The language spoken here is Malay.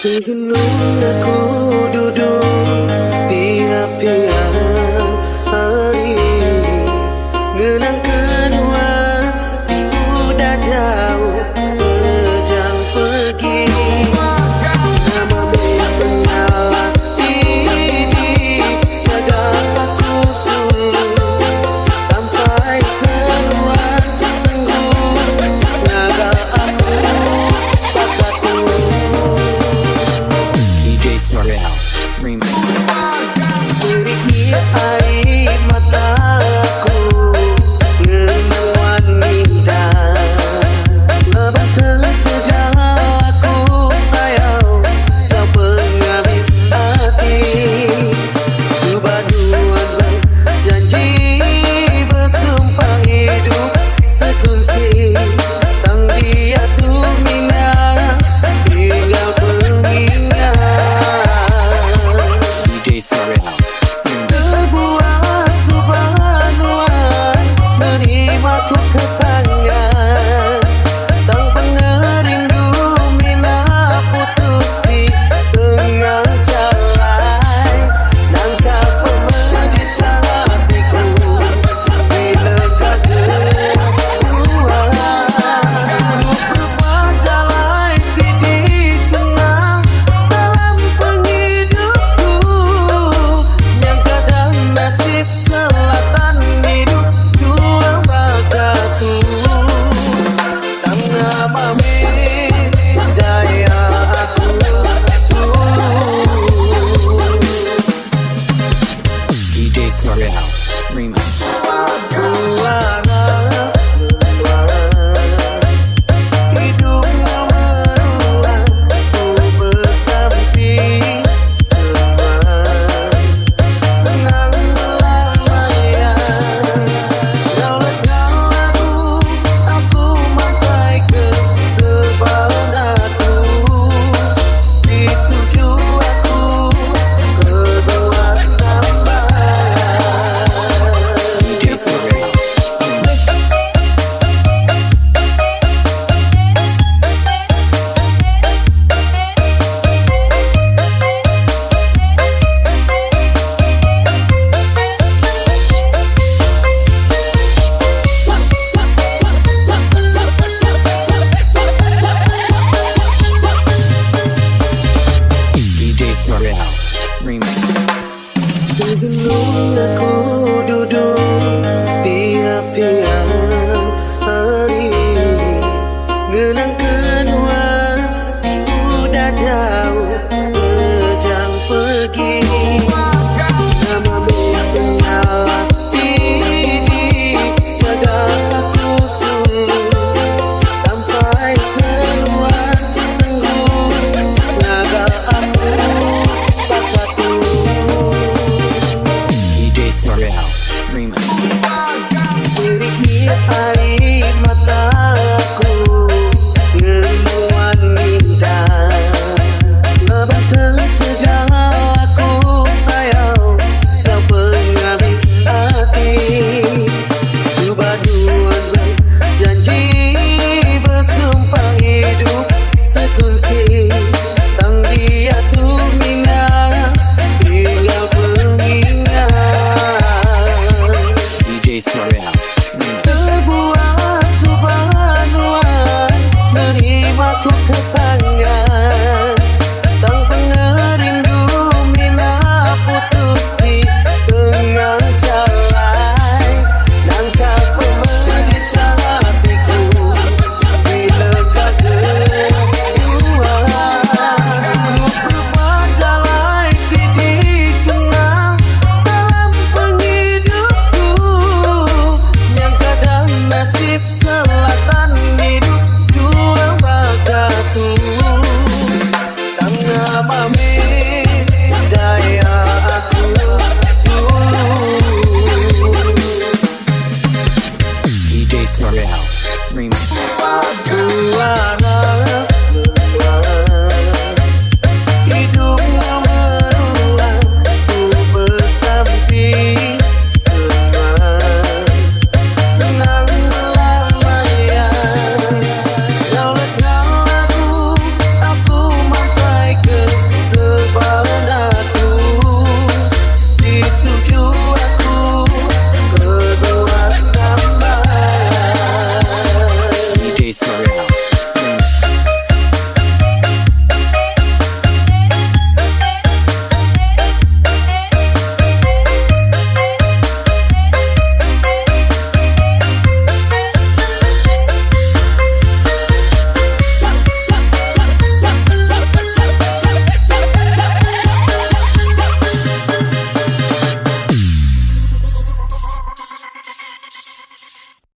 Di gunung aku duduk tiap-tiap hari, ngenang kedua udah jauh berjam pergi. Nama mengenal Cici, jaga aku sampai keluar sengguh, naga aku bakatu. DJ Sorel Remix. Beri air mataku ngenang wanita, lebat terjal aku sayang kau penghabis hati. Kebaduan berjanji bersumpah hidup sekunsi, tang dia tuh minat tinggal pengingat. DJ Sorel Sebuah subhanuan menerimaku ke tangan, tang pengerindu mina putus di tengah jalan. Nangkap pemedi hatiku bila jaga Tuhan. Rupa jalan di tengah dalam penghidupku, yang kadang nasib selatan hidup dua bagatu. Tengah mami daya aku DJ Sorel Remix. hidup memerlukan ku bersamping teman, senang melayang. Kau lekang aku sampai ke sebanaku, dituju aku kedua tambah. DJ Sorel DJ Sorel Remix. Di gunung aku duduk tiap-tiap hari, ngenang kedua udah jauh berjam pergi. Nama mengenal Cici, jaga aku sampai keluar sengguh, naga aku bakatu. DJ Sorel Remix. Beri air mataku ngenang wanita, lebat terjal aku sayang kau penghabis hati. Kebaduan berjanji bersumpah hidup sekunsi, tang dia tuh